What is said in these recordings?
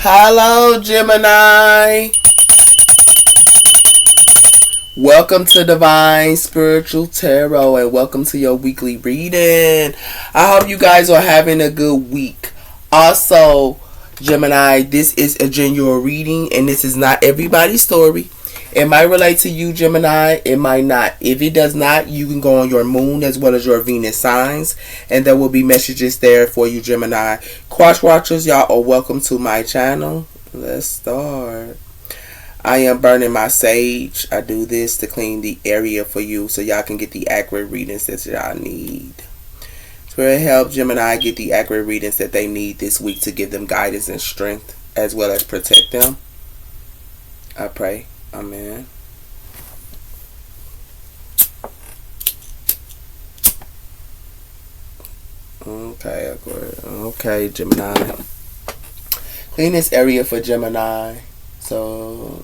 Hello, Gemini. Welcome to Divine Spiritual Tarot and welcome to your weekly reading. I hope you guys are having a good week. Also, Gemini, this is a general reading and this is not everybody's story. It might relate to you, Gemini. It might not. If it does not, you can go on your moon as well as your Venus signs. And there will be messages there for you, Gemini. Cross watchers, y'all are welcome to my channel. Let's start. I am burning my sage. I do this to clean the area for you so y'all can get the accurate readings that y'all need. Spirit help Gemini get the accurate readings that they need this week to give them guidance and strength as well as protect them. I pray. Amen. Okay, Gemini. Clean this area for Gemini. So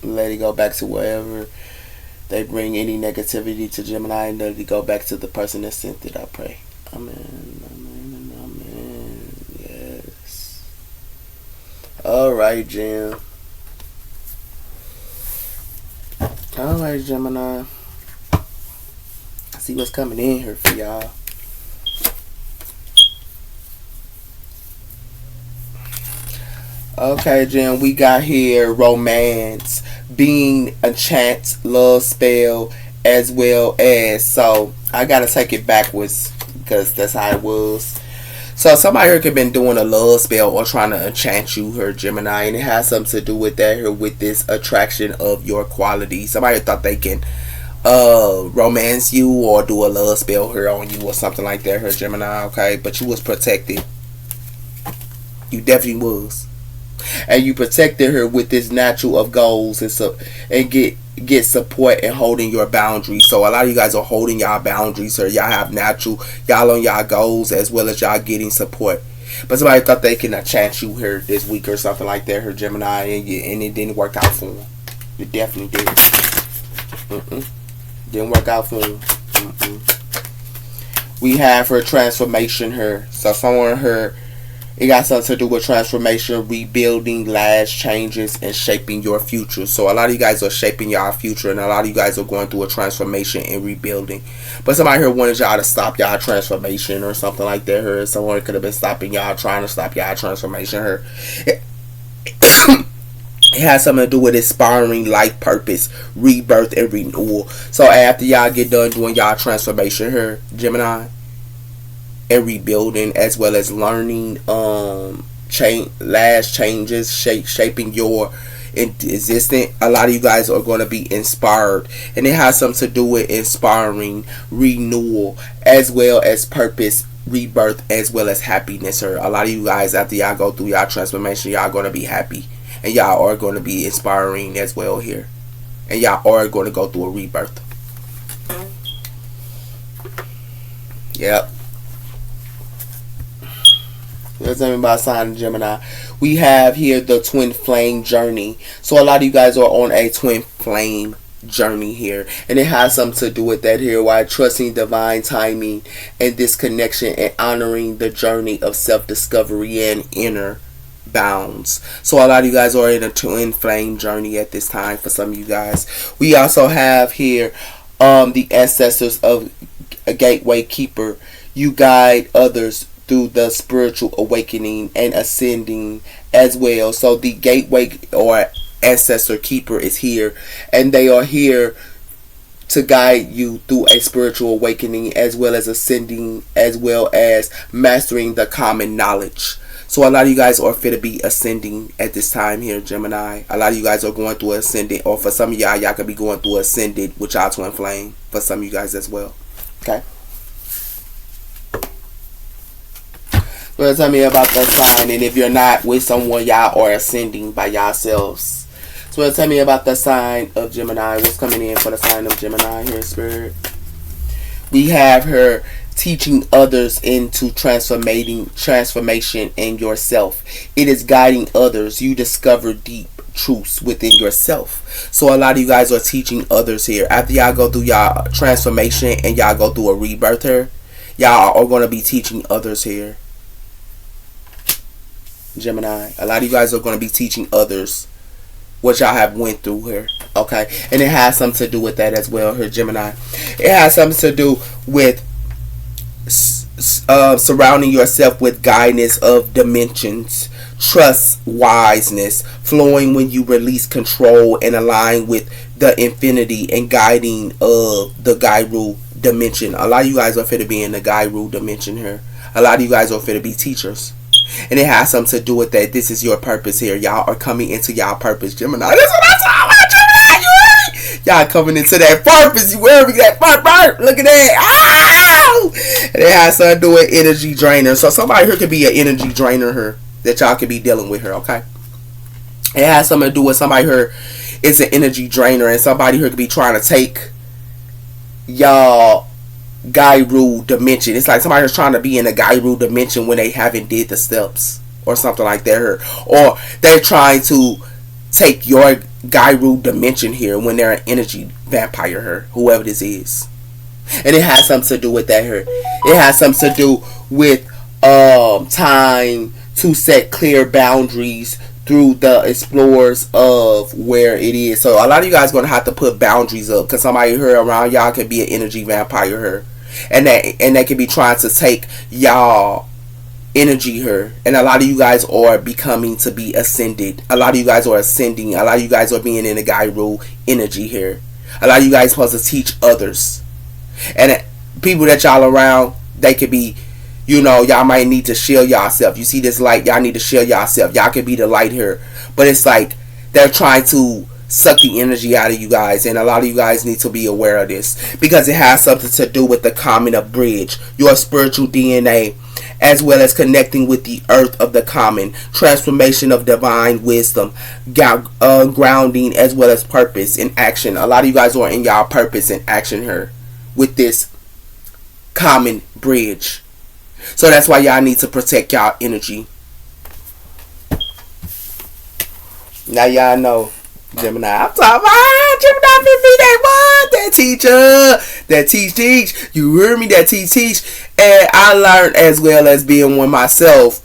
let it go back to wherever they bring any negativity to Gemini and let it go back to the person that sent it. I pray. Amen. Amen. Amen. Yes. Alright, Gem. Alright, Gemini. See what's coming in here for y'all. Okay, Gem, we got here romance, being a chance, love spell, as well as, so I gotta take it backwards because that's how it was. So somebody here could have been doing a love spell or trying to enchant you, her Gemini, and it has something to do with that here, with this attraction of your quality. Somebody thought they can romance you or do a love spell here on you or something like that, her Gemini, okay? But you was protected. You definitely was. And you protected her with this natural of goals and get support and holding your boundaries. So a lot of you guys are holding y'all boundaries, or y'all have natural, y'all on y'all goals as well as y'all getting support. But somebody thought they can enchant you here this week or something like that, her Gemini, and it didn't work out for them. It definitely did. Didn't work out for them. We have her transformation here. So someone her. It got something to do with transformation, rebuilding, last changes, and shaping your future. So a lot of you guys are shaping y'all future, and a lot of you guys are going through a transformation and rebuilding. But somebody here wanted y'all to stop y'all transformation or something like that. Or someone could have been stopping y'all, trying to stop y'all transformation. It has something to do with inspiring life purpose, rebirth, and renewal. So after y'all get done doing y'all transformation here, Gemini, and rebuilding as well as learning last changes, shaping your existence, a lot of you guys are going to be inspired, and it has something to do with inspiring renewal as well as purpose, rebirth, as well as happiness. Or a lot of you guys, after y'all go through y'all transformation, y'all going to be happy and y'all are going to be inspiring as well here, and y'all are going to go through a rebirth. Yep. Let's tell me about sign of Gemini. We have here the twin flame journey. So a lot of you guys are on a twin flame journey here, and it has something to do with that here, while trusting divine timing and this connection and honoring the journey of self-discovery and inner bounds. So a lot of you guys are in a twin flame journey at this time. For some of you guys, we also have here the ancestors of a gateway keeper. You guide others through the spiritual awakening and ascending as well. So the gateway or ancestor keeper is here, and they are here to guide you through a spiritual awakening as well as ascending as well as mastering the common knowledge. So a lot of you guys are fit to be ascending at this time here, Gemini. A lot of you guys are going through ascending, or for some of y'all could be going through ascended with y'all twin flame for some of you guys as well. Okay. Well, tell me about that sign, and if you're not with someone, y'all are ascending by yourselves. So tell me about the sign of Gemini. What's coming in for the sign of Gemini here, Spirit? We have her teaching others into transformation in yourself. It is guiding others. You discover deep truths within yourself. So a lot of you guys are teaching others here. After y'all go through y'all transformation and y'all go through a rebirth here, y'all are going to be teaching others here. Gemini. A lot of you guys are going to be teaching others what y'all have went through here. Okay. And it has something to do with that as well here, Gemini. It has something to do with surrounding yourself with guidance of dimensions, trust, wiseness, flowing when you release control and align with the infinity and guiding of the Gairu dimension. A lot of you guys are fit to be in the Gairu dimension here. A lot of you guys are fit to be teachers. And it has something to do with that. This is your purpose here. Y'all are coming into y'all purpose, Gemini. That's what I saw about Gemini. You heard me? Y'all coming into that purpose. You heard me? That purpose. Look at that. Oh! And it has something to do with energy drainer. So somebody here could be an energy drainer here that y'all could be dealing with here, okay? It has something to do with somebody here is an energy drainer, and somebody here could be trying to take y'all Gairu dimension. It's like somebody who's trying to be in a Gairu dimension when they haven't did the steps or something like that, or they're trying to take your Gairu dimension here when they're an energy vampire here, whoever this is. And it has something to do with that here. It has something to do with time to set clear boundaries through the explorers of where it is. So a lot of you guys are going to have to put boundaries up, because somebody here around y'all could be an energy vampire here, and they could be trying to take y'all energy here. And a lot of you guys are becoming to be ascended. A lot of you guys are ascending. A lot of you guys are being in the Gairu energy here. A lot of you guys are supposed to teach others, and people that y'all around, they could be, you know, y'all might need to shield yourself. You see this light, y'all need to shield yourself. Y'all can be the light here. But it's like they're trying to suck the energy out of you guys. And a lot of you guys need to be aware of this, because it has something to do with the common of bridge, your spiritual DNA, as well as connecting with the earth of the common, transformation of divine wisdom, grounding, as well as purpose and action. A lot of you guys are in y'all purpose and action here with this common bridge. So that's why y'all need to protect y'all energy. Now y'all know, Gemini. I'm talking about Gemini be that one, that teacher, that teach. You heard me, that teach. And I learned, as well as being one myself,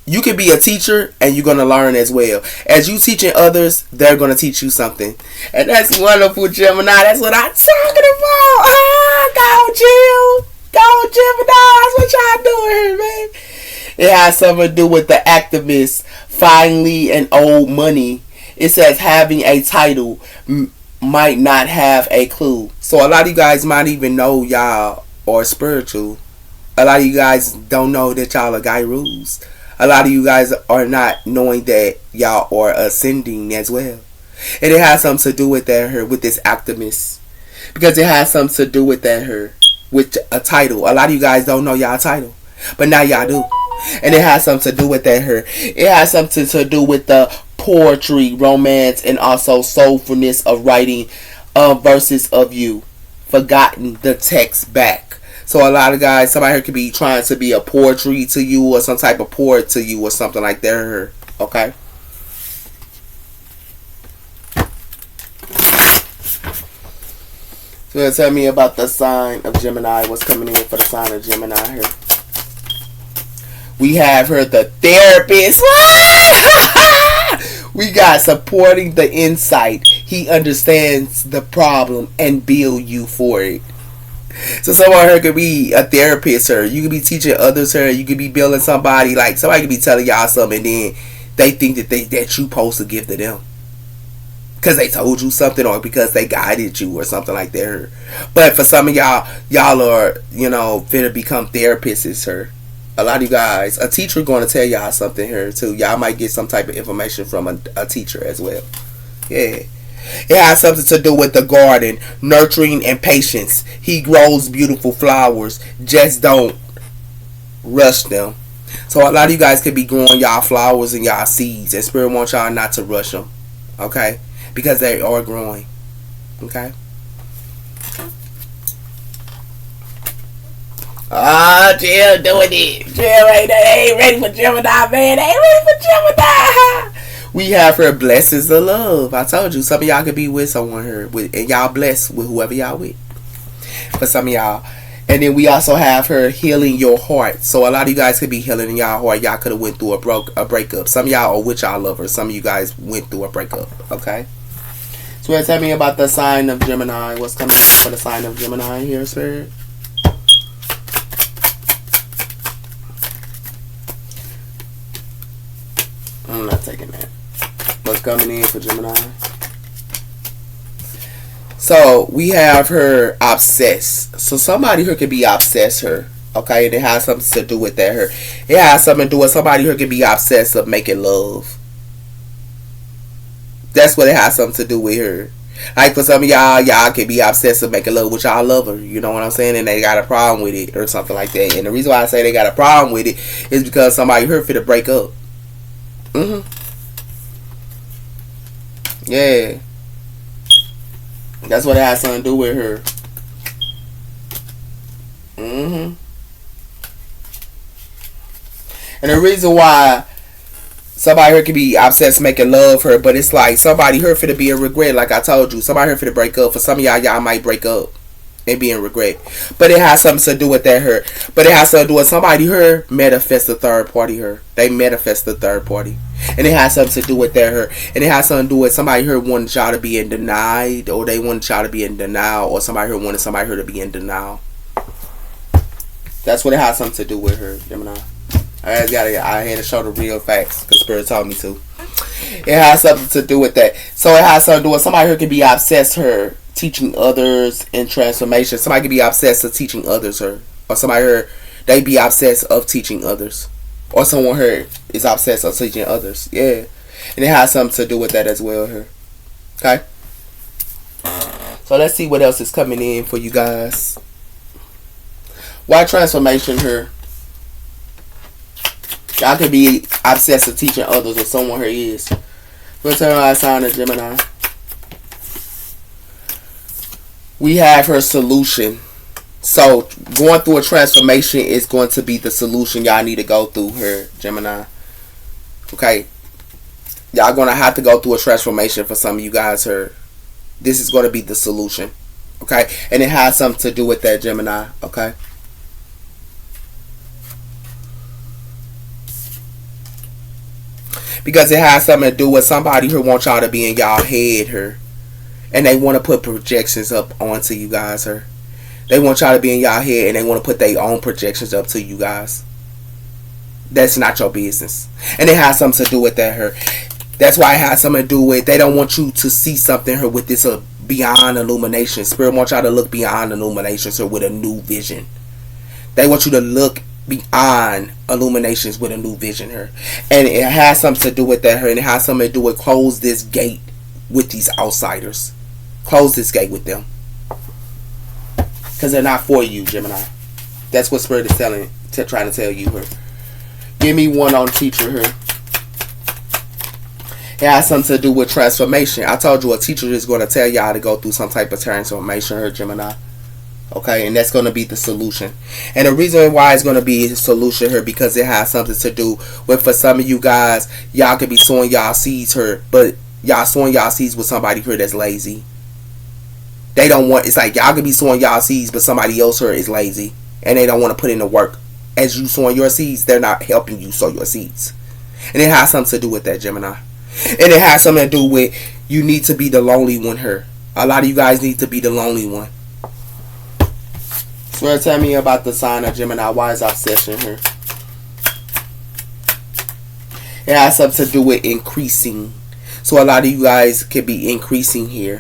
you can be a teacher and you're going to learn as well. As you teaching others, they're going to teach you something. And that's wonderful, Gemini. That's what I'm talking about. Go, Jill. Go, Gemini. That's what y'all doing here, man. It has something to do with the activists, finally, and old money. It says having a title might not have a clue. So a lot of you guys might even know y'all are spiritual. A lot of you guys don't know that y'all are Gairus. A lot of you guys are not knowing that y'all are ascending as well. And it has something to do with that here, with this activist. Because it has something to do with that here, with a title. A lot of you guys don't know y'all title, but now y'all do. And it has something to do with that here. It has something to do with the poetry, romance, and also soulfulness of writing verses of you. Forgotten the text back. So a lot of guys, somebody here could be trying to be a poetry to you, or some type of poet to you, or something like that. Okay. So tell me about the sign of Gemini. What's coming in for the sign of Gemini here? We have her, the therapist. We got supporting the insight. He understands the problem and build you for it. So someone here could be a therapist, or you could be teaching others her. You could be building somebody, like somebody could be telling y'all something, and then they think that that you supposed to give to them because they told you something, or because they guided you, or something like that. But for some of y'all are, you know, finna become therapists here. A lot of you guys, a teacher going to tell y'all something here too. Y'all might get some type of information from a teacher as well. Yeah. It has something to do with the garden, nurturing and patience. He grows beautiful flowers. Just don't rush them. So a lot of you guys could be growing y'all flowers and y'all seeds, and Spirit wants y'all not to rush them. Okay? Because they are growing. Okay? Oh, Jill doing it. Jill ain't ready for Gemini, man. They ain't ready for Gemini. We have her blessings of love. I told you, some of y'all could be with someone here, and y'all blessed with whoever y'all with. For some of y'all, And then we also have her healing your heart. So a lot of you guys could be healing in y'all heart. Y'all could have went through a breakup. Some of y'all are with y'all lovers. Some of you guys went through a breakup. Okay. So tell me about the sign of Gemini. What's coming for the sign of Gemini here, Spirit? I'm not taking that. What's coming in for Gemini? So we have her obsessed. So somebody here could be obsessed her. Okay, and it has something to do with that her. It has something to do with somebody here could be obsessed of making love. That's what it has something to do with her. Like for some of y'all could be obsessed with making love with y'all lover. You know what I'm saying? And they got a problem with it or something like that. And the reason why I say they got a problem with it is because somebody here for to break up. Yeah. That's what it has something to do with her. And the reason why somebody here could be obsessed making love her, but it's like somebody here for to be in regret, like I told you. Somebody here for to break up. For some of y'all might break up and be in regret. But it has something to do with that her. But it has something to do with somebody here manifest the third party her. They manifest the third party. And it has something to do with that her. And it has something to do with somebody here wanting y'all to be in denied, or they wanted y'all to be in denial, or somebody here wanted somebody here to be in denial. That's what it has something to do with her, Gemini. I had to show the real facts because Spirit told me to. It has something to do with that. So it has something to do with somebody who can be obsessed her teaching others in transformation. Somebody can be obsessed of teaching others her. Or somebody here, they be obsessed of teaching others. Or someone here is obsessed of teaching others. Yeah. And it has something to do with that as well here. Okay? So let's see what else is coming in for you guys. Why transformation here? Y'all could be obsessed with teaching others, or someone here is. Let's turn our sign of Gemini. We have her solution. So going through a transformation is going to be the solution y'all need to go through here, Gemini. Okay. Y'all gonna have to go through a transformation for some of you guys here. This is gonna be the solution. Okay. And it has something to do with that, Gemini. Okay. Because it has something to do with somebody who wants y'all to be in y'all head here. And they want to put projections up onto you guys here. They want y'all to be in y'all head and they want to put their own projections up to you guys. That's not your business. And it has something to do with that here. That's why it has something to do with, they don't want you to see something here with this beyond illumination. Spirit wants y'all to look beyond illuminations or with a new vision. They want you to look beyond illuminations with a new vision here. And it has something to do with that here. And it has something to do with close this gate with these outsiders. Close this gate with them. Because they're not for you, Gemini. That's what Spirit is trying to tell you here. Give me one on teacher here. It has something to do with transformation. I told you a teacher is going to tell y'all to go through some type of transformation here, Gemini. Okay, and that's going to be the solution. And the reason why it's going to be a solution here, because it has something to do with, for some of you guys, y'all could be sowing y'all seeds here, but y'all sowing y'all seeds with somebody here that's lazy. They don't want, it's like y'all could be sowing y'all seeds, but somebody else here is lazy, and they don't want to put in the work. As you sowing your seeds, they're not helping you sow your seeds. And it has something to do with that, Gemini. And it has something to do with, you need to be the lonely one here. A lot of you guys need to be the lonely one. So tell me about the sign of Gemini. Why is obsession here? It has something to do with increasing. So a lot of you guys could be increasing here.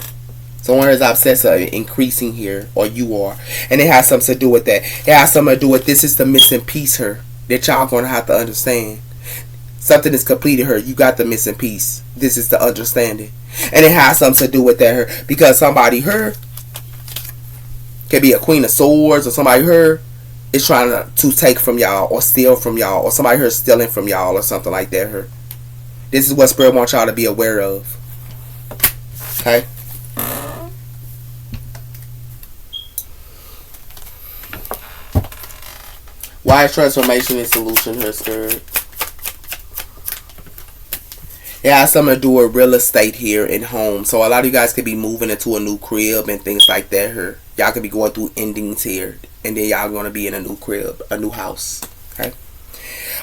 Someone is obsessed with increasing here, or you are. And it has something to do with that. It has something to do with, this is the missing piece here that y'all going to have to understand. Something is completed here. You got the missing piece. This is the understanding. And it has something to do with that here. Because somebody here could be a Queen of Swords, or somebody here is trying to take from y'all or steal from y'all, or somebody here is stealing from y'all or something like that here. This is what Spirit wants y'all to be aware of. Okay? Why is transformation and solution here, Spirit? It has something to do with real estate here in home. So a lot of you guys could be moving into a new crib and things like that here. Y'all could be going through endings here. and then y'all gonna be in a new crib, a new house. Okay.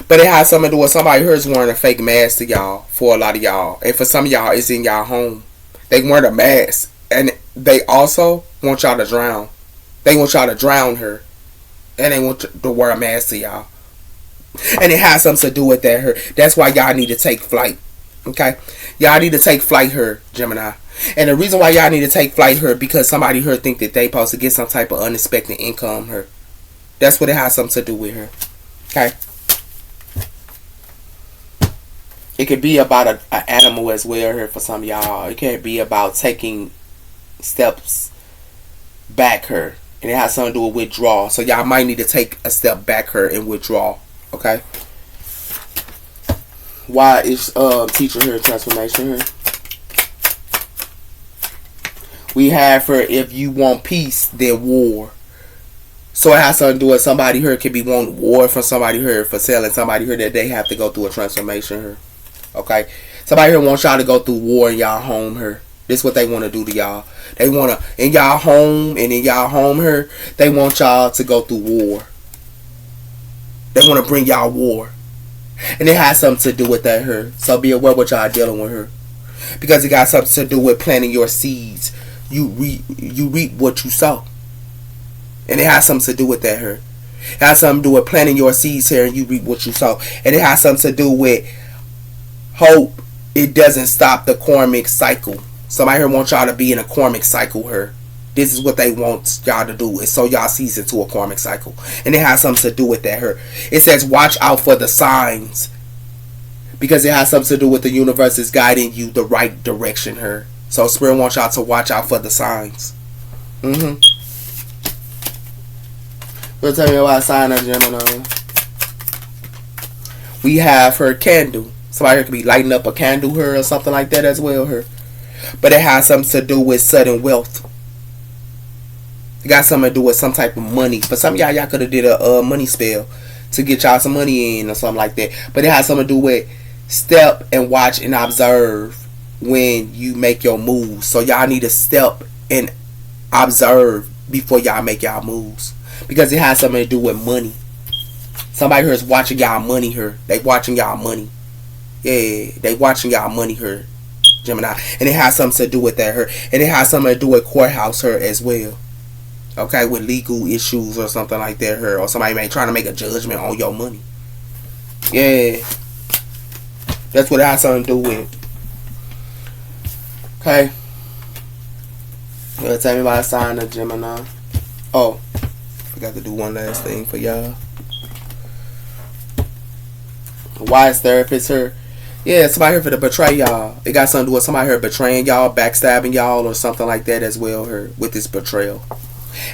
But it has something to do with somebody here's wearing a fake mask to y'all, for a lot of y'all. And for some of y'all, it's in y'all home. They wear a mask. And they also want y'all to drown. They want y'all to drown her. And they want to wear a mask to y'all. And it has something to do with that her. That's why y'all need to take flight. Okay? Y'all need to take flight her, Gemini. And the reason why y'all need to take flight her, because somebody here think that they supposed to get some type of unexpected income her. That's what it has something to do with her. Okay? It could be about an animal as well here for some of y'all. It can be about taking steps back her. And it has something to do with withdrawal. So y'all might need to take a step back her and withdraw. Okay? Why is teacher here transformation here? We have for if you want peace, then war. So it has something to do with somebody here could be wanting war from somebody here for selling somebody here that they have to go through a transformation here. Okay? Somebody here wants y'all to go through war in y'all home here. This is what they want to do to y'all. They want to, in y'all home and in y'all home here, they want y'all to go through war. They want to bring y'all war. And it has something to do with that here. So be aware what y'all dealing with her. Because it got something to do with planting your seeds. You reap what you sow. And it has something to do with that here. It has something to do with planting your seeds here and you reap what you sow. And it has something to do with hope. It doesn't stop the karmic cycle. Somebody here wants y'all to be in a karmic cycle here. This is what they want y'all to do, is sow y'all seeds into a karmic cycle. And it has something to do with that here. It says watch out for the signs. Because it has something to do with the universe is guiding you the right direction here. So Spirit wants y'all to watch out for the signs. Tell me about sign of Gemini. We have her candle. Somebody here could be lighting up a candle here or something like that as well here. But it has something to do with sudden wealth. It got something to do with some type of money. For some of y'all could have did a money spell to get y'all some money in or something like that. But it has something to do with step and watch and observe when you make your moves. So y'all need to step and observe before y'all make y'all moves. Because it has something to do with money. Somebody here is watching y'all money here. They watching y'all money. Yeah, they watching y'all money here, Gemini. And it has something to do with that here. And it has something to do with courthouse here as well. Okay, with legal issues or something like that here. Or somebody may trying to make a judgment on your money. Yeah. That's what it has something to do with. Okay. Tell me about a sign of Gemini. Oh, forgot to do one last thing for y'all. Wise therapist here. Yeah, somebody here for to betray y'all. It got something to do with somebody here betraying y'all, backstabbing y'all, or something like that as well here with this betrayal.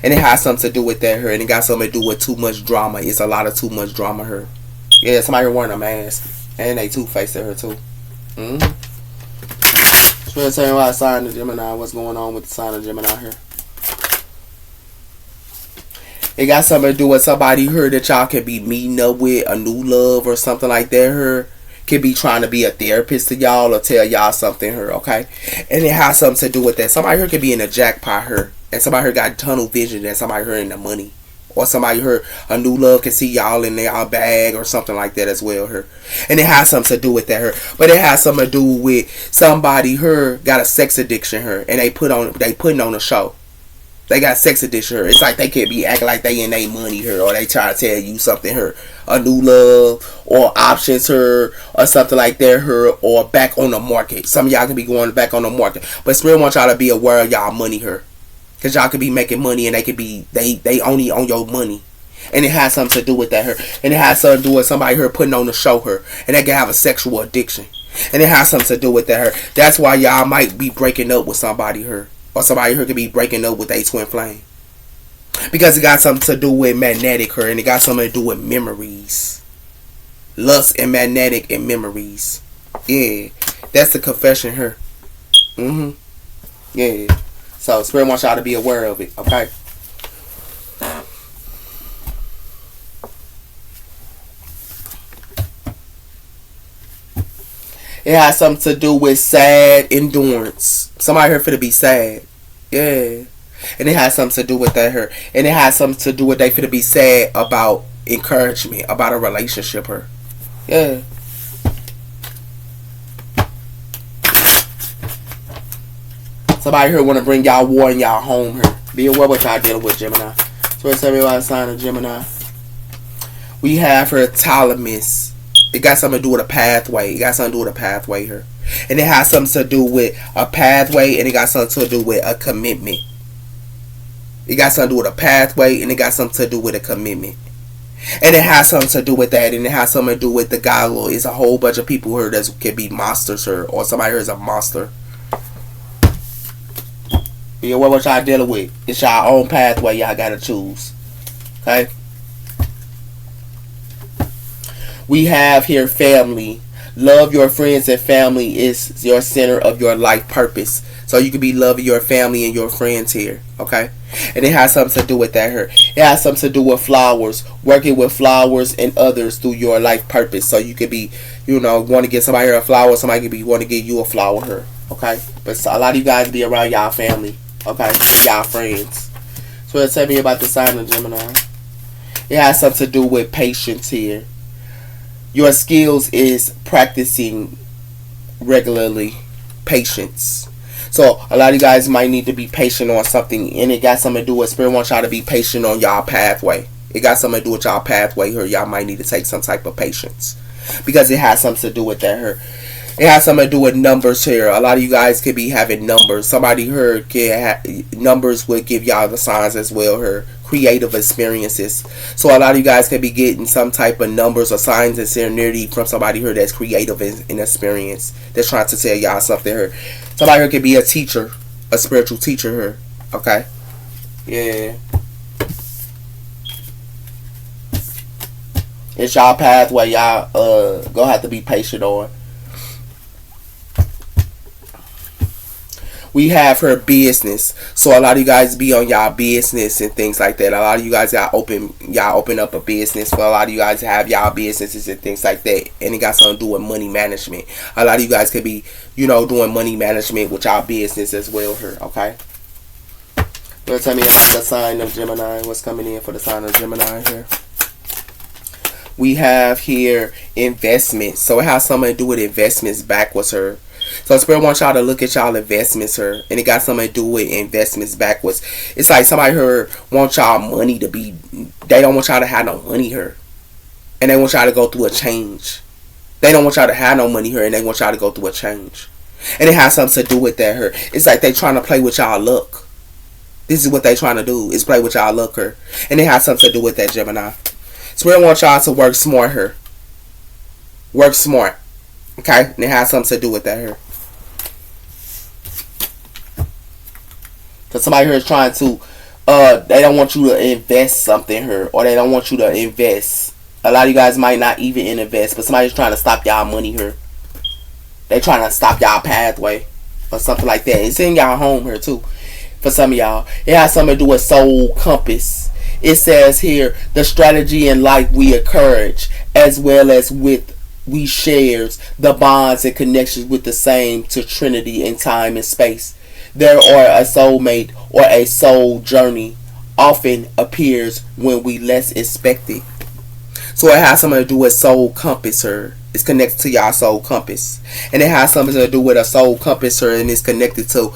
And it has something to do with that here. And it got something to do with too much drama. It's a lot of too much drama here. Yeah, somebody here wearing a mask. And they two-faced at her too. Just tell me about sign of Gemini. What's going on with the sign of Gemini here? It got something to do with somebody here that y'all could be meeting up with, a new love or something like that here. Could be trying to be a therapist to y'all or tell y'all something here, okay? And it has something to do with that. Somebody here could be in a jackpot here. And somebody here got tunnel vision and somebody here in the money. Or somebody here, a new love can see y'all in their bag or something like that as well here. And it has something to do with that here. But it has something to do with somebody here got a sex addiction here. And they putting on a show. They got sex addiction here. It's like they could be acting like they in their money here. Or they try to tell you something here. A new love or options here. Or something like that here. Or back on the market. Some of y'all can be going back on the market. But Spirit wants y'all to be aware of y'all money here. Because y'all could be making money and they could be, they only on your money. And it has something to do with that here. And it has something to do with somebody here putting on the show here. And they can have a sexual addiction. And it has something to do with that here. That's why y'all might be breaking up with somebody here. Or somebody here could be breaking up with a twin flame. Because it got something to do with magnetic here. And it got something to do with memories. Lust and magnetic and memories. Yeah. That's the confession here. Yeah. So, Spirit wants y'all to be aware of it, okay? It has something to do with sad endurance. Somebody here for to be sad. Yeah. And it has something to do with that her. And it has something to do with they finna be sad about encouragement, about a relationship her. Yeah. Somebody here want to bring y'all war in y'all home here. Be aware what y'all dealing with, Gemini. So it's everybody sign of Gemini. We have her Thalamus. It got something to do with a pathway. It got something to do with a pathway here. And it has something to do with a pathway, and it got something to do with a commitment. It got something to do with a pathway, and it got something to do with a commitment. And it has something to do with that, and it has something to do with the guy. It's a whole bunch of people here that can be monsters here, or somebody here is a monster. Be aware what y'all dealing with. It's y'all own pathway y'all gotta choose. Okay? We have here family. Love your friends and family is your center of your life purpose. So you can be loving your family and your friends here. Okay? And it has something to do with that here. It has something to do with flowers. Working with flowers and others through your life purpose. So you could be, want to get somebody here a flower. Somebody could be want to get you a flower here. Okay? But a lot of you guys be around y'all family. Okay? Y'all friends. So tell me about the sign of Gemini. It has something to do with patience here. Your skills is practicing regularly patience. So a lot of you guys might need to be patient on something, and it got something to do with Spirit wants y'all to be patient on y'all pathway. It got something to do with y'all pathway here. Y'all might need to take some type of patience because it has something to do with that here. It has something to do with numbers here. A lot of you guys could be having numbers. Somebody here can numbers would give y'all the signs as well here. Creative experiences. So a lot of you guys could be getting some type of numbers or signs and serenity from somebody here that's creative in experience. That's trying to tell y'all something here. Somebody here could be a teacher, a spiritual teacher here. Okay? Yeah. It's y'all pathway y'all gonna have to be patient on. We have her business. So a lot of you guys be on y'all business and things like that. A lot of you guys y'all open up a business. For a lot of you guys have y'all businesses and things like that. And it got something to do with money management. A lot of you guys could be, doing money management with y'all business as well here. Okay? You'll tell me about the sign of Gemini. What's coming in for the sign of Gemini here? We have here investments. So it has something to do with investments backwards here. So Spirit wants y'all to look at y'all investments here. And it got something to do with investments backwards. It's like somebody here wants y'all money to be... They don't want y'all to have no money here. And they want y'all to go through a change. They don't want y'all to have no money here. And they want y'all to go through a change. And it has something to do with that here. It's like they trying to play with y'all luck. This is what they trying to do. Is play with y'all luck here. And it has something to do with that, Gemini. Spirit wants y'all to work smart here. Work smart. Okay? And it has something to do with that here. Because somebody here is trying to, they don't want you to invest something here. Or they don't want you to invest. A lot of you guys might not even invest. But somebody's trying to stop y'all money here. They trying to stop y'all pathway. Or something like that. It's in y'all home here too. For some of y'all. It has something to do with soul compass. It says here, the strategy in life we encourage. As well as with we shares the bonds and connections with the same to Trinity in time and space. There are a soulmate or a soul journey often appears when we less expect it. So it has something to do with soul compass here. It's connected to y'all soul compass. And it has something to do with a soul compass here, and it's connected to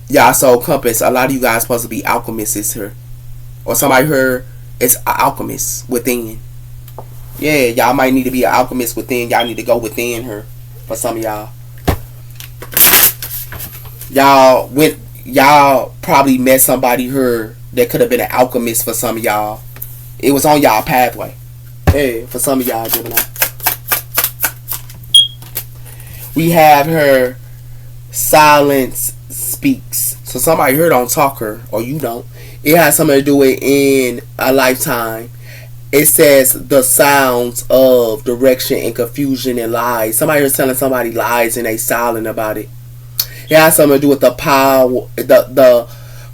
y'all soul compass. A lot of you guys supposed to be alchemists here. Or somebody here is an alchemist within. Yeah, y'all might need to be an alchemist within. Y'all need to go within her. For some of y'all. Y'all probably met somebody here that could have been an alchemist for some of y'all. It was on y'all pathway. Hey, for some of y'all, Gemini. We have her silence speaks. So somebody here don't talk her, or you don't. It has something to do with in a lifetime. It says the sounds of direction and confusion and lies. Somebody is telling somebody lies and they silent about it. It has something to do with the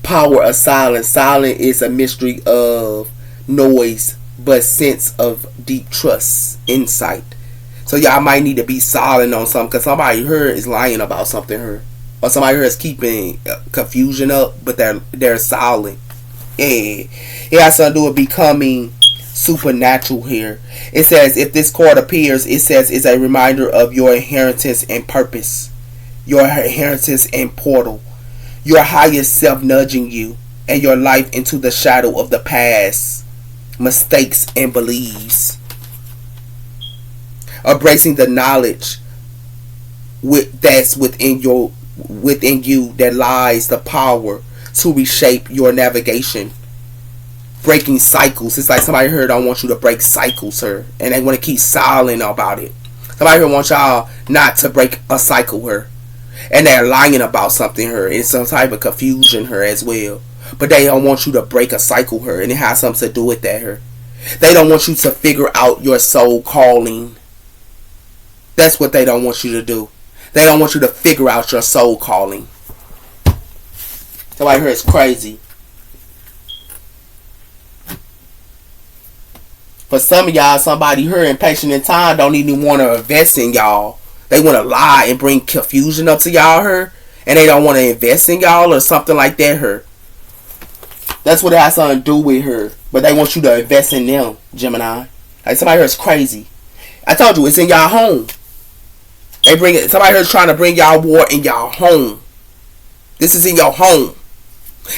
power of silence. Silence is a mystery of noise, but sense of deep trust, insight. So y'all might need to be silent on something because somebody here is lying about something here. Or somebody here is keeping confusion up, but they're solid. Yeah. It has something to do with becoming supernatural here. It says, if this card appears, it says it's a reminder of your inheritance and purpose. Your inheritance and portal. Your highest self nudging you and your life into the shadow of the past, mistakes, and beliefs. Embracing the knowledge that's within you that lies the power to reshape your navigation. Breaking cycles. It's like somebody here don't want you to break cycles, her, and they want to keep silent about it. Somebody here wants y'all not to break a cycle, her, and they're lying about something, her, in some type of confusion, her, as well. But they don't want you to break a cycle, her, and it has something to do with that, her. They don't want you to figure out your soul calling. That's what they don't want you to do. They don't want you to figure out your soul calling. Somebody here is crazy. For some of y'all, somebody here impatient in time don't even want to invest in y'all. They want to lie and bring confusion up to y'all here, and they don't want to invest in y'all or something like that here. That's what it has something to do with her. But they want you to invest in them, Gemini. Like somebody here is crazy. I told you, it's in y'all home. They bring it. Somebody here is trying to bring y'all war in y'all home. This is in your home,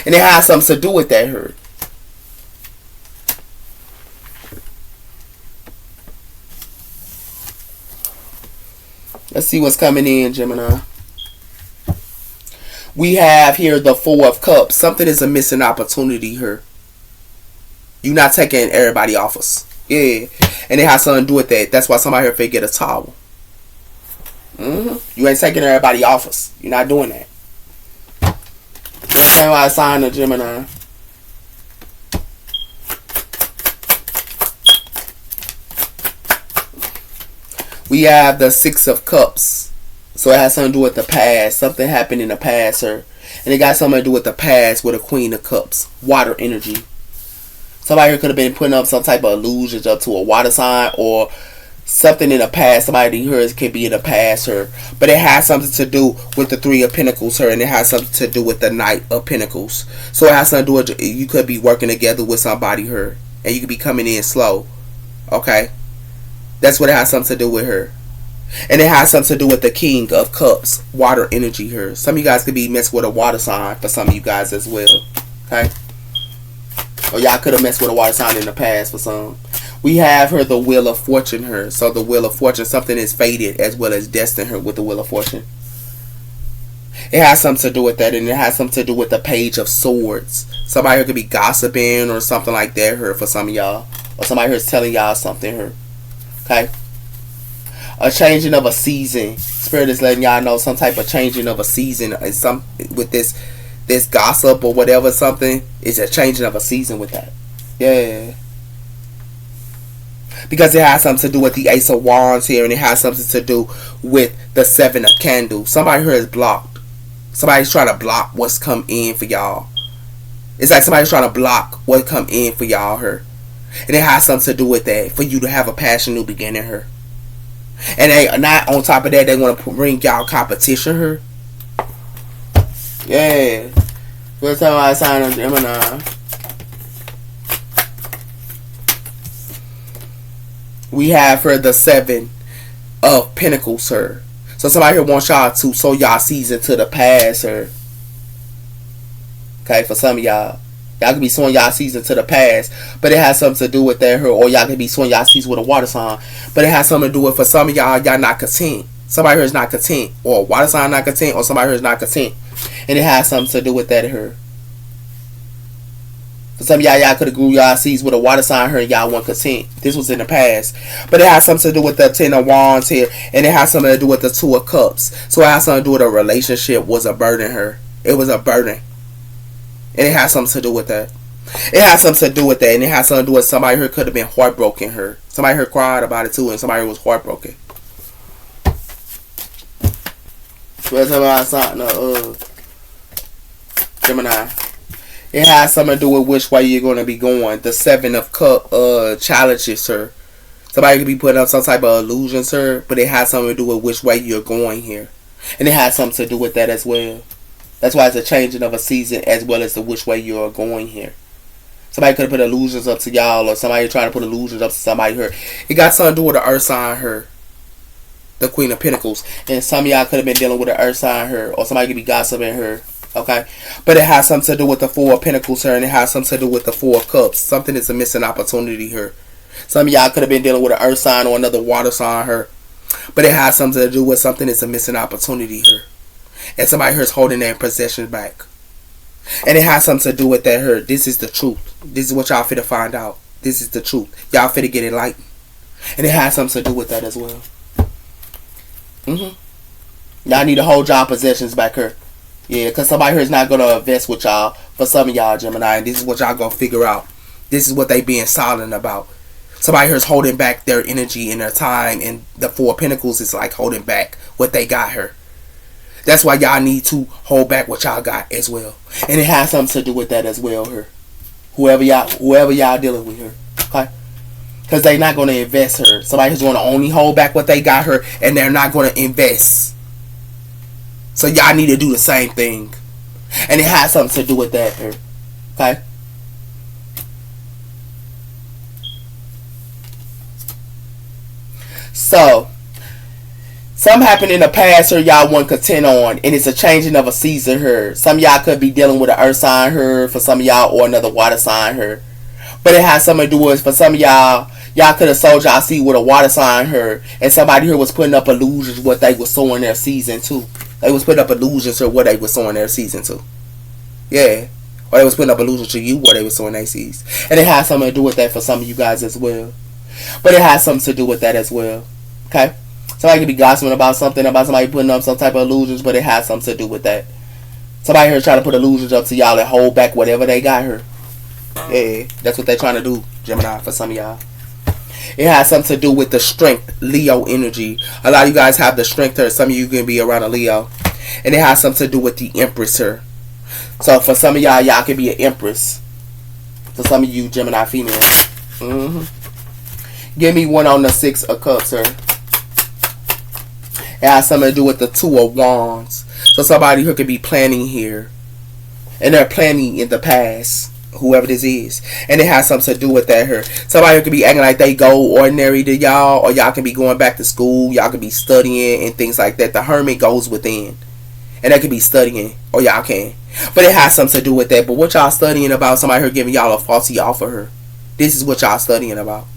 and it has something to do with that here. Let's see what's coming in, Gemini. We have here the Four of Cups. Something is a missing opportunity here. You're not taking everybody off us. Yeah. And it has something to do with that. That's why somebody here figured get a towel. You ain't taking everybody off us. You're not doing that. That's why I signed a Gemini. We have the Six of Cups. So it has something to do with the past. Something happened in the past, sir. And it got something to do with the past with a Queen of Cups. Water energy. Somebody here could have been putting up some type of illusions up to a water sign or something in the past. Somebody here could be in the past, sir. But it has something to do with the Three of Pentacles, sir. And it has something to do with the Knight of Pentacles. So it has something to do with, you could be working together with somebody here. And you could be coming in slow. Okay? That's what it has something to do with her. And it has something to do with the King of Cups. Water energy here. Some of you guys could be messing with a water sign for some of you guys as well. Okay? Or y'all could have messed with a water sign in the past for some. We have her the Wheel of Fortune here. So the Wheel of Fortune, something is fated as well as destined here with the Wheel of Fortune. It has something to do with that. And it has something to do with the Page of Swords. Somebody here could be gossiping or something like that here for some of y'all. Or somebody here is telling y'all something here. Okay? A changing of a season. Spirit is letting y'all know some type of changing of a season. And some with this gossip or whatever, something. It's a changing of a season with that. Yeah. Because it has something to do with the Ace of Wands here. And it has something to do with the Seven of Candles. Somebody here is blocked. Somebody's trying to block what's come in for y'all. It's like somebody's trying to block what come in for y'all here. And it has something to do with that. For you to have a passion new beginning here. And they not on top of that, they want to bring y'all competition here. Yeah. First time I signed on Gemini. We have her the Seven of Pentacles, sir. So somebody here wants y'all to sow y'all seeds into the past, sir. Okay, for some of y'all. Y'all could be sowing y'all seeds into the past, but it has something to do with that, or y'all could be sowing y'all seeds with a water sign, but it has something to do with, for some of y'all not content. Somebody here is not content, or a water sign not content, or somebody here is not content, and it has something to do with that here. For some of y'all could have grew y'all seeds with a water sign here, and y'all weren't content. This was in the past, but it has something to do with the Ten of Wands here, and it has something to do with the Two of Cups. So it has something to do with a relationship was a burden here. It was a burden. And it has something to do with that. It has something to do with that. And it has something to do with somebody here could have been heartbroken here. Somebody here cried about it too. And somebody was heartbroken. Gemini. It has something to do with which way you're going to be going. The Seven of challenges, sir. Somebody could be putting up some type of illusion, sir. But it has something to do with which way you're going here. And it has something to do with that as well. That's why it's a changing of a season as well as the which way you're going here. Somebody could have put illusions up to y'all, or somebody trying to put illusions up to somebody here. It got something to do with the earth sign her. The Queen of Pentacles. And some of y'all could have been dealing with the earth sign her, or somebody could be gossiping her. Okay? But it has something to do with the Four of Pentacles her, and it has something to do with the Four of Cups. Something is a missing opportunity here. Some of y'all could have been dealing with an earth sign or another water sign her. But it has something to do with something is a missing opportunity here. And somebody here is holding their possessions back. And it has something to do with that here. This is the truth. This is what y'all finna find out. This is the truth. Y'all finna get enlightened. And it has something to do with that as well. Y'all need to hold y'all possessions back here. Yeah, because somebody here is not going to invest with y'all. For some of y'all, Gemini. And this is what y'all going to figure out. This is what they being silent about. Somebody here is holding back their energy and their time. And the Four of Pentacles is like holding back what they got here. That's why y'all need to hold back what y'all got as well. And it has something to do with that as well here. Whoever y'all dealing with here. Okay? Because they're not going to invest her. Somebody's going to only hold back what they got her. And they're not going to invest. So y'all need to do the same thing. And it has something to do with that here. Okay? So, something happened in the past here y'all want to contend on. And it's a changing of a season here. Some of y'all could be dealing with an earth sign here. For some of y'all, or another water sign here. But it has something to do with, for some of y'all could have sold y'all seed with a water sign here. And somebody here was putting up illusions what they was sowing their season to. They was putting up illusions to what they was sowing their season to. Yeah. Or they was putting up illusions to you what they was sowing their seeds. And it has something to do with that for some of you guys as well. But it has something to do with that as well. Okay? Somebody could be gossiping about something, about somebody putting up some type of illusions, but it has something to do with that. Somebody here trying to put illusions up to y'all and hold back whatever they got here. Yeah, that's what they're trying to do, Gemini, for some of y'all. It has something to do with the strength, Leo energy. A lot of you guys have the strength here. Some of you can be around a Leo. And it has something to do with the Empress here. So for some of y'all, y'all can be an Empress. For some of you, Gemini female. Give me one on the Six of Cups here. It has something to do with the Two of Wands. So somebody who could be planning here. And they're planning in the past. Whoever this is. And it has something to do with that here. Somebody who could be acting like they go ordinary to y'all. Or y'all can be going back to school. Y'all can be studying and things like that. The Hermit goes within. And they could be studying. Or y'all can. But it has something to do with that. But what y'all studying about? Somebody here giving y'all a faulty offer here. This is what y'all studying about.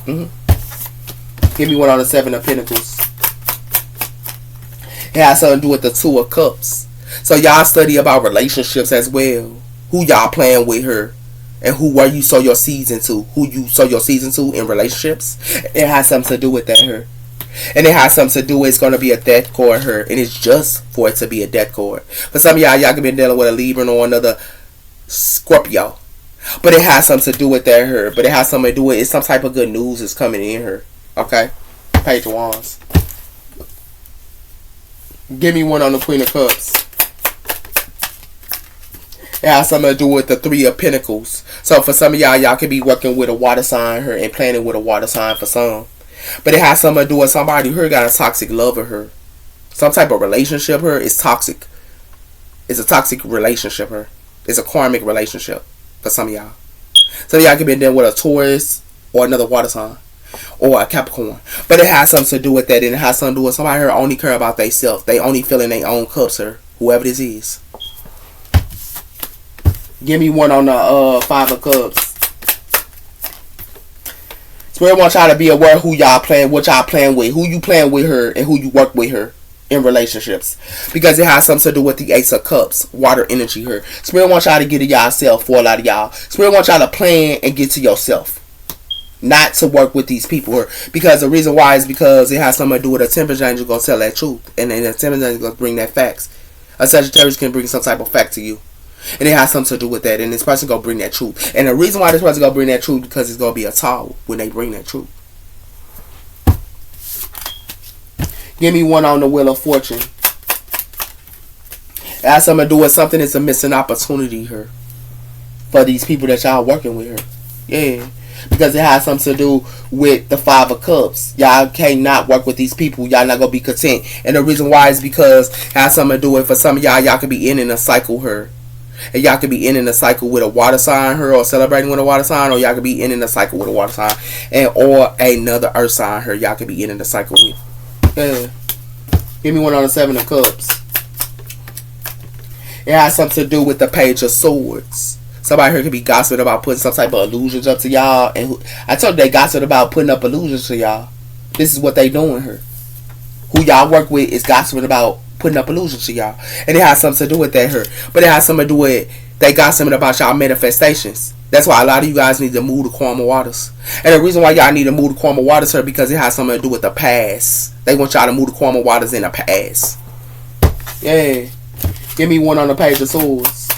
Give me one on the Seven of Pentacles. It has something to do with the Two of Cups. So y'all study about relationships as well. Who y'all playing with her. And where you sow your seeds into. Who you sow your seeds into in relationships. It has something to do with that here. And it has something to do with it's going to be a death cord here. And it's just for it to be a death cord. For some of y'all can be dealing with a Libra or another Scorpio. But it has something to do with that here. But it has something to do with it's some type of good news is coming in here. Okay? Page of Wands. Give me one on the Queen of Cups. It has something to do with the Three of Pentacles. So for some of y'all can be working with a water sign here and planning with a water sign for some. But it has something to do with somebody who got a toxic lover here. Some type of relationship here is toxic. It's a toxic relationship here. It's a karmic relationship for some of y'all. Some of y'all can be dealing with a Taurus or another water sign. Or a Capricorn. But it has something to do with that. And it has something to do with somebody here only care about themselves. They only fill in their own cups here. Whoever this is. Give me one on the Five of Cups. Spirit wants y'all to be aware who y'all playing, what y'all playing with, who you playing with her, and who you work with her in relationships. Because it has something to do with the Ace of Cups, water energy here. Spirit wants y'all to get to yourself for a lot of y'all. Spirit wants y'all to plan and get to yourself. Not to work with these people here. Because the reason why is because it has something to do with a Temperance angel going to tell that truth. And then a Temperance angel going to bring that facts. A Sagittarius can bring some type of fact to you. And it has something to do with that. And this person going to bring that truth. And the reason why this person going to bring that truth because it's going to be a tall when they bring that truth. Give me one on the Wheel of Fortune. It has something to do with something that's a missing opportunity here. For these people that y'all working with here. Yeah. because it has something to do with the Five of Cups. Y'all cannot work with these people. Y'all not gonna be content. And the reason why is because it has something to do with, for some of y'all could be in a cycle here. And y'all could be in a cycle with a water sign here, or celebrating with a water sign, or y'all could be in a cycle with a water sign, and or another earth sign here. Y'all could be in a cycle with. Yeah. Give me one on the Seven of Cups. It has something to do with the Page of Swords. Somebody here could be gossiping about putting some type of illusions up to y'all, and I told you they gossip about putting up illusions to y'all. This is what they doing here. Who y'all work with is gossiping about putting up illusions to y'all, and it has something to do with that here. But it has something to do with they gossiping about y'all manifestations. That's why a lot of you guys need to move to calmer waters. And the reason why y'all need to move to calmer waters here, because it has something to do with the past. They want y'all to move to calmer waters in the past. Yeah. Give me one on the Page of Swords.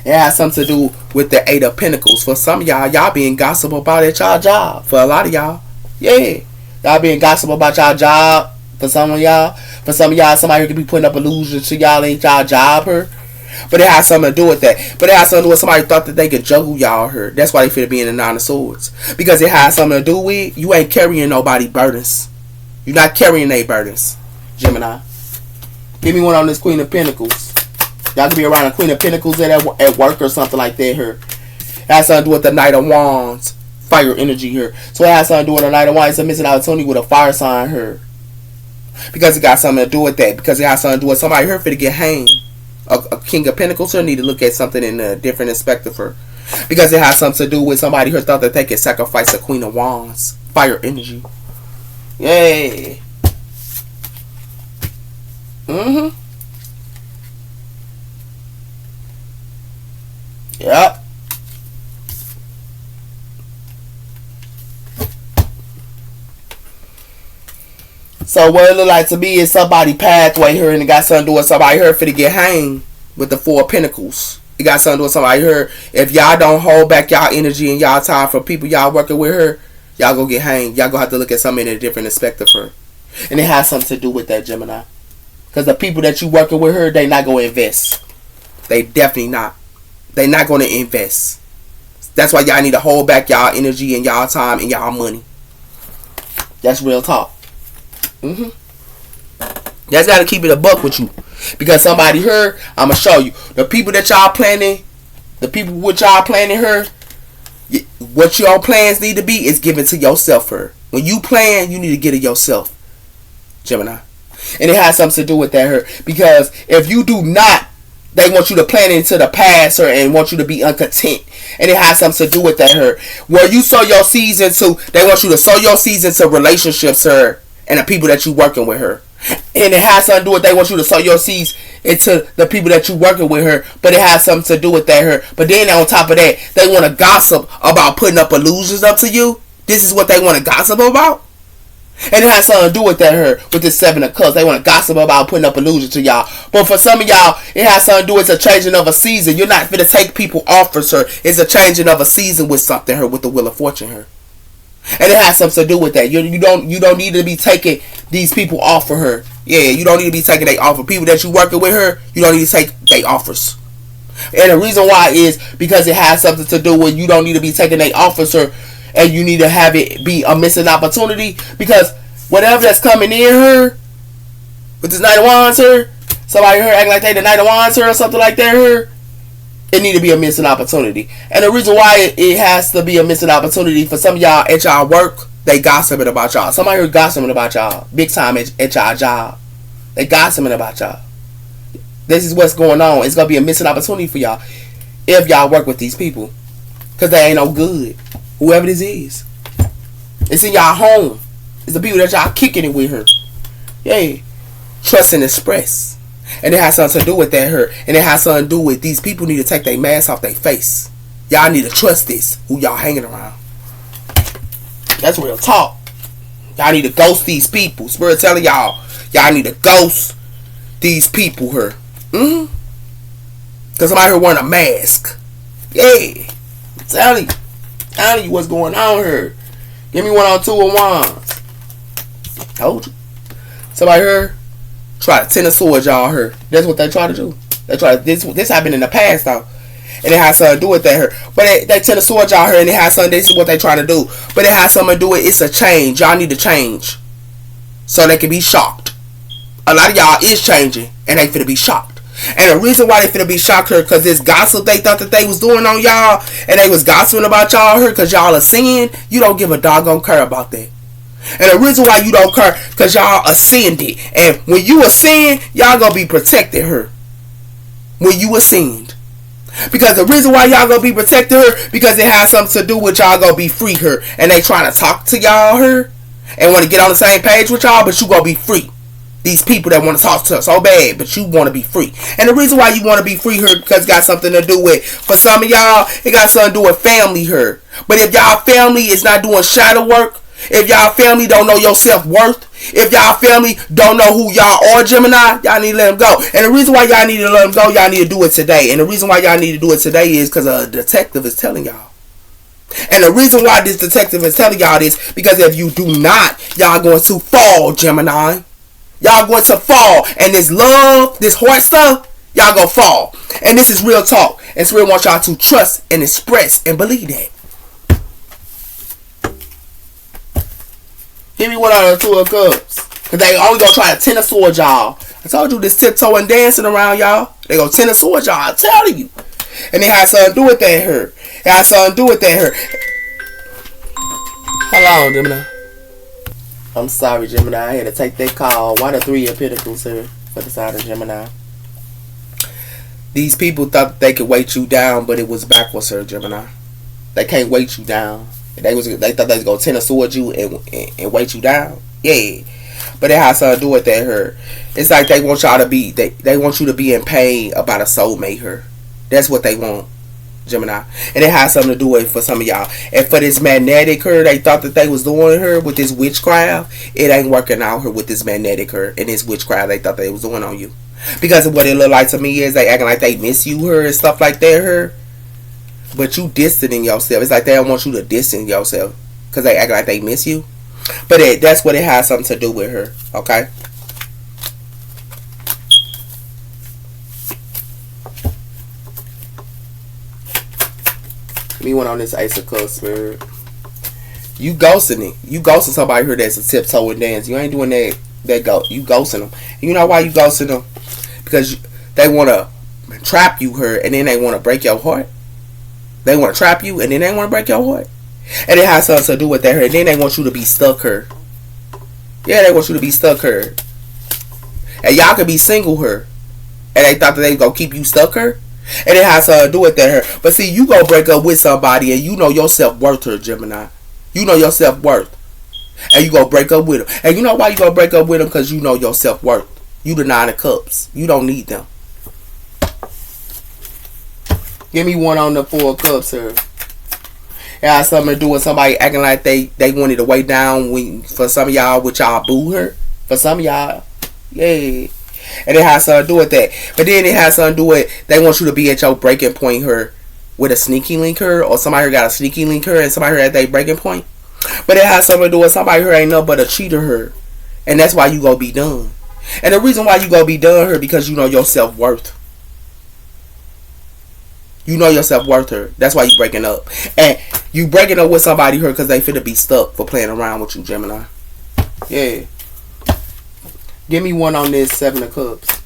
It has something to do with the Eight of Pentacles. For some of y'all being gossip about at y'all job. For a lot of y'all. Yeah. Y'all being gossip about y'all job. For some of y'all. For some of y'all, somebody could be putting up illusions to y'all ain't y'all job here. But it has something to do with that. But it has something to do with somebody thought that they could juggle y'all here. That's why they fit to be in the Nine of Swords. Because it has something to do with you ain't carrying nobody burdens. You're not carrying any burdens. Gemini. Give me one on this Queen of Pentacles. Y'all could be around a Queen of Pentacles at work or something like that here. It has something to do with the Knight of Wands. Fire energy here. So it has something to do with the Knight of Wands. It's a missing opportunity with a fire sign here. Because it got something to do with that. Because it has something to do with somebody here for to get hanged. A King of Pentacles here need to look at something in a different perspective here. Because it has something to do with somebody here thought that they could sacrifice a Queen of Wands. Fire energy. Yay. Mm-hmm. Yep. So what it look like to me is somebody pathway here, and it got something to do with somebody here for to get hanged with the Four of Pentacles. It got something to do with somebody here. If y'all don't hold back y'all energy and y'all time for people y'all working with her, y'all gonna get hanged. Y'all gonna have to look at something in a different perspective for her. And it has something to do with that, Gemini. Because the people that you working with her, they not going to invest. They definitely not. They not going to invest. That's why y'all need to hold back y'all energy and y'all time and y'all money. That's real talk. You guys got to keep it a buck with you. Because somebody here, I'm going to show you. The people that y'all planning, the people with y'all planning her, what your plans need to be is given to yourself her. When you plan, you need to get it yourself. Gemini. And it has something to do with that here. Because if you do not, they want you to plan into the past her and want you to be uncontent. And it has something to do with that her. Where you sow your seeds into, they want you to sow your seeds into relationships her and the people that you working with her. And it has something to do with they want you to sow your seeds into the people that you working with her. But it has something to do with that her. But then on top of that, they want to gossip about putting up illusions up to you. This is what they want to gossip about. And it has something to do with that here, with this Seven of Cups. They want to gossip about putting up illusions to y'all. But for some of y'all, it has something to do with a changing of a season. You're not going to take people offers her. It's a changing of a season with something here, with the Wheel of Fortune here. And it has something to do with that. You don't need to be taking these people off for her. Yeah, you don't need to be taking their offer. People that you working with her, you don't need to take their offers. And the reason why is because it has something to do with you don't need to be taking their offers her. And you need to have it be a missing opportunity. Because whatever that's coming in her, with this Knight of Wands here, somebody here acting like they the Knight of Wands here or something like that here, it need to be a missing opportunity. And the reason why it has to be a missing opportunity, for some of y'all at y'all work, they gossiping about y'all. Somebody here gossiping about y'all. Big time at y'all job. They gossiping about y'all. This is what's going on. It's going to be a missing opportunity for y'all if y'all work with these people. Because they ain't no good. Whoever this is. It's in y'all home. It's the people that y'all kicking it with her. Yeah. Trust and express. And it has something to do with that her. And it has something to do with these people need to take their mask off their face. Y'all need to trust this. Who y'all hanging around. That's real talk. Y'all need to ghost these people. Spirit telling y'all. Y'all need to ghost these people here. Because somebody here wearing a mask. Yeah. I'm telling you what's going on here. Give me one on Two of Wands. Told you. Somebody here try to Ten of Swords y'all here. That's what they try to do. They try to, this happened in the past though. and it has something to do with that her. But they tend to sword y'all her, and it has something. This is what they trying to do, but it has something to do with it's a change. Y'all need to change, so they can be shocked. A lot of y'all is changing, and they finna be shocked. And the reason why they finna be shocked her, because this gossip they thought that they was doing on y'all, and they was gossiping about y'all her, because y'all are sin. You don't give a doggone care about that. And the reason why you don't care, because y'all ascended. And when you ascend, y'all gonna be protecting her. When you ascend. Because the reason why y'all gonna be protecting her, because it has something to do with y'all gonna be free her. And they trying to talk to y'all her, and want to get on the same page with y'all, but you gonna be free. These people that want to talk to us so bad, but you want to be free. And the reason why you want to be free her, because it got something to do with, for some of y'all, it got something to do with family her. But if y'all family is not doing shadow work, if y'all family don't know your self-worth, if y'all family don't know who y'all are, Gemini, y'all need to let them go. And the reason why y'all need to let them go, y'all need to do it today. And the reason why y'all need to do it today is because a detective is telling y'all. And the reason why this detective is telling y'all this, because if you do not, y'all going to fall, Gemini. Y'all going to fall. And this love, this heart stuff, y'all gonna fall. And this is real talk. And it's real want y'all to trust and express and believe that. Give me one out of the 2 of Cups. Because they only gonna try to Ten of Swords y'all. I told you this tiptoeing dancing around y'all. They gonna Ten of Swords y'all. I'm telling you. And it has something to do with that her. It has something to do with that her. Hello, Gemini. I'm sorry, Gemini. I had to take that call. Why the 3 of Pentacles here for the side of Gemini? These people thought they could weight you down, but it was backwards, sir, Gemini. They can't weight you down. They thought they was gonna Ten of Swords you and weight you down. Yeah. But it has something to do with that her. It's like they want y'all to be they want you to be in pain about a soulmate her. That's what they want, Gemini. And it has something to do with for some of y'all. And for this magnetic her, they thought that they was doing her with this witchcraft. It ain't working out her with this magnetic her and this witchcraft they thought they was doing on you. Because of what it look like to me is they acting like they miss you her and stuff like that her. But you distancing yourself. It's like they don't want you to distance yourself. Because they act like they miss you. But that's what it has something to do with her. Okay? Give me one on this Ace of Cups, Spirit. You ghosting it. You ghosting somebody here that's a tiptoe and dance. You ain't doing that. You ghosting them. And you know why you ghosting them? Because they want to trap you her and then they want to break your heart. They want to trap you and then they want to break your heart. And it has something to do with that her. And then they want you to be stuck her. Yeah, they want you to be stuck her. And y'all could be single her. And they thought that they going to keep you stuck her. And it has something to do with that her. But see, you go break up with somebody and you know your self-worth her, Gemini. You know your self-worth. And you go break up with them. And you know why you go break up with them? Because you know your self-worth. You the 9 of Cups. You don't need them. Give me one on the 4 of Cups here. It has something to do with somebody acting like they wanted to weigh down for some of y'all with y'all boo her. For some of y'all. Yeah. And it has something to do with that. But then it has something to do with they want you to be at your breaking point her with a sneaky link her. Or somebody who got a sneaky link her and somebody who at their breaking point. But it has something to do with somebody who ain't nothing but a cheater her. And that's why you gonna be done. And the reason why you gonna be done her because you know your self-worth. You know your self-worth her. That's why you breaking up. And you breaking up with somebody her because they finna be stuck for playing around with you, Gemini. Yeah. Give me one on this 7 of Cups.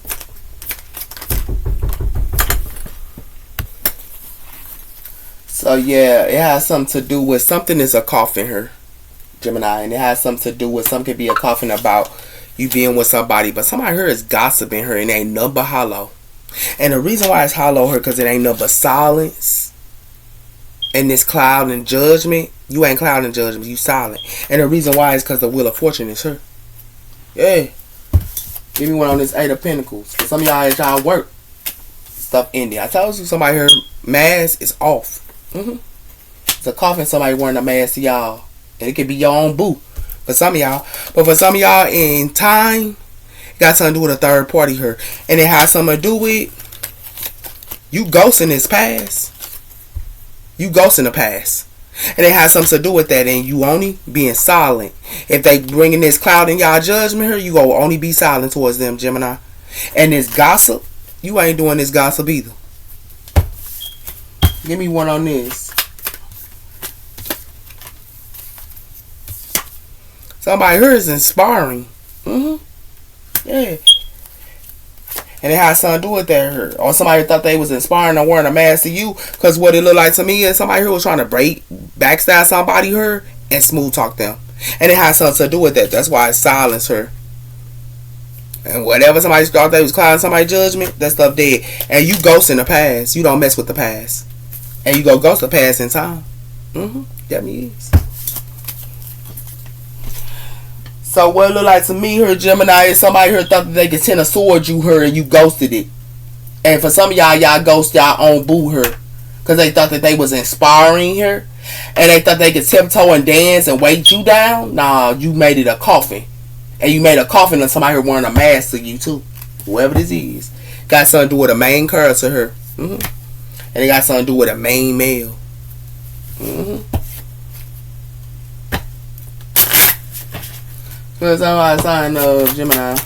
So yeah, it has something to do with something is a coffin her, Gemini. And it has something to do with something could be a coffin about you being with somebody. But somebody here is gossiping her and ain't nothing but hollow. And the reason why it's hollow her because it ain't nothing but silence. And this cloud and judgment. You ain't cloud and judgment. You silent. And the reason why is because the Wheel of Fortune is her. Yeah. Give me one on this 8 of Pentacles. Some of y'all at y'all work. Stuff ending. I told you somebody here mask is off. It's a coffin somebody wearing a mask to y'all. And it could be your own boo. For some of y'all. But for some of y'all in time. It got something to do with a third party here. And it has something to do with you ghosting this past. You ghosting the past. And it has something to do with that. And you only being silent. If they bringing this cloud in y'all judgment here, you go only be silent towards them, Gemini. And this gossip, you ain't doing this gossip either. Give me one on this. Somebody here is inspiring. Yeah. And it has something to do with that. Or somebody thought they was inspiring or wearing a mask to you. Because what it looked like to me is somebody here was trying to backstab somebody here and smooth talk them. And it has something to do with that. That's why it silenced her. And whatever somebody thought they was clouding somebody's judgment, that stuff dead. And you ghost in the past. You don't mess with the past. And you go ghost the past in time. That means. So what it look like to me here, Gemini, is somebody here thought that they could send a sword you her and you ghosted it. And for some of y'all ghost y'all own boo her. Because they thought that they was inspiring her. And they thought they could tiptoe and dance and weight you down. Nah, you made it a coffin. And you made a coffin of somebody here wearing a mask to you too. Whoever this is. Got something to do with a main character here. And it got something to do with a main male. Because somebody sign of Gemini.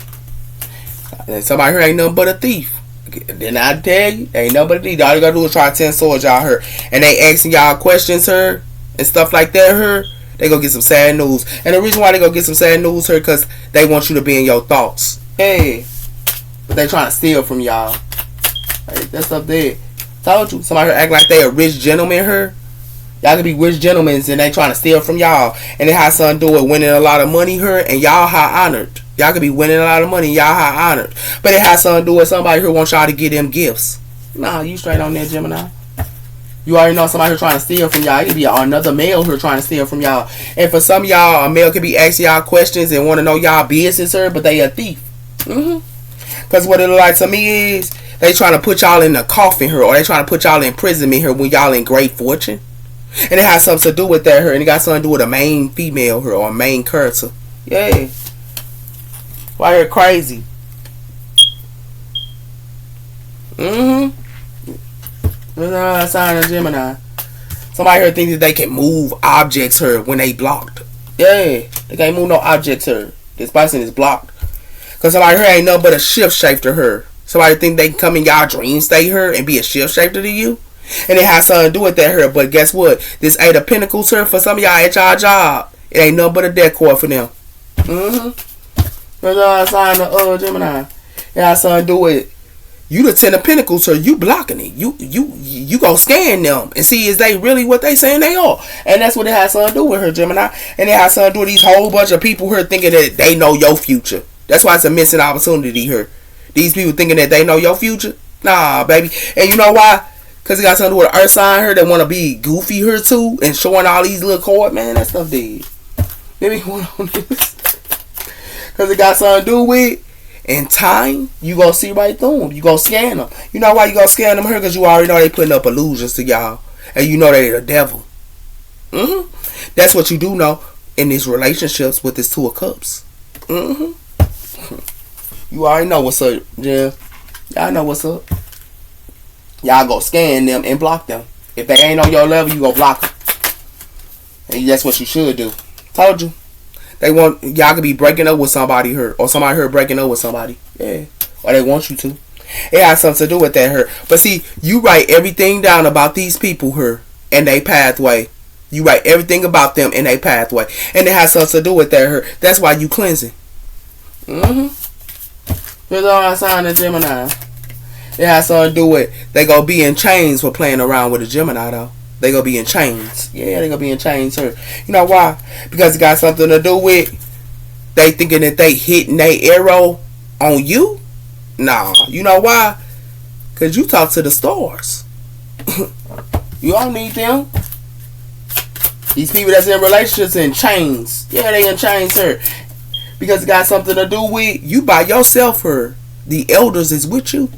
And somebody here ain't nothing but a thief. Then I tell you, ain't nothing but a thief. All you gotta do is try to 10 swords y'all here. And they asking y'all questions here and stuff like that here. They go get some sad news. And the reason why they go get some sad news here, because they want you to be in your thoughts. Hey. But they trying to steal from y'all. Hey, that stuff there. Told you. Somebody here act like they a rich gentleman here. Y'all could be rich gentlemen and they trying to steal from y'all. And it has something to do with winning a lot of money here. And y'all high honored. Y'all could be winning a lot of money. Y'all high honored. But it has something to do with somebody who wants y'all to get them gifts. Nah, you straight on there, Gemini. You already know somebody who trying to steal from y'all. It could be another male who trying to steal from y'all. And for some of y'all, a male could be asking y'all questions and want to know y'all business here, but they a thief. Because what it look like to me is they trying to put y'all in a coffin here, or they trying to put y'all in prison here when y'all in great fortune. And it has something to do with that here, and it got something to do with a main female here, or a main character. Yeah. Why you're crazy? Sign of Gemini. Somebody here thinks that they can move objects here when they blocked. Yeah, they can't move no objects here. This person is blocked. Because somebody here ain't nothing but a shift shifter here. Somebody think they can come in y'all dream state here and be a shift shifter to you. And it has something to do with that here. But guess what? This Eight of Pentacles here, for some of y'all at y'all job, it ain't nothing but a decoy for them. Sign of Gemini. It has something to do with you the Ten of Pentacles, so you blocking it. You go scan them and see is they really what they saying they are. And that's what it has something to do with her, Gemini. And it has something to do with these whole bunch of people here thinking that they know your future. That's why it's a missing opportunity here. These people thinking that they know your future. Nah, baby. And you know why? Because it got something to do with Earth sign here that want to be goofy here too and showing all these little cards. Man, that stuff dead. Give me one on this. Because it got something to do with in time, you gonna see right through them. You gonna scan them. You know why you gonna scan them here? Because you already know they putting up illusions to y'all. And you know they the devil. That's what you do know in these relationships with this Two of Cups. You already know what's up, Jim. Y'all know what's up. Y'all go scan them and block them. If they ain't on your level, you go block them. And that's what you should do. Told you. They want y'all could be breaking up with somebody here, or somebody here breaking up with somebody. Yeah, or they want you to. It has something to do with that here. But see, you write everything down about these people here and they pathway. You write everything about them in their pathway, and it has something to do with that here. That's why you cleansing. Here's all sign of Gemini. It has something to do with they gonna be in chains for playing around with a Gemini though. They gonna be in chains. Yeah, they gonna be in chains here. You know why? Because it got something to do with they thinking that they hitting their arrow on you. Nah, you know why? Because you talk to the stars. You don't need them. These people that's in relationships in chains. Yeah, they in chains here. Because it got something to do with you by yourself here. The elders is with you.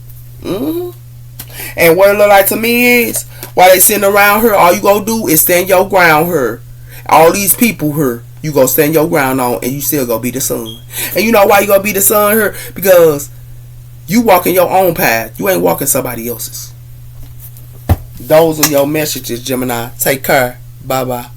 And what it look like to me is while they sitting around her, all you gonna do is stand your ground here. All these people here, you gonna stand your ground on, and you still gonna be the sun. And you know why you gonna be the sun here? Because you walking your own path. You ain't walking somebody else's. Those are your messages, Gemini. Take care. Bye bye.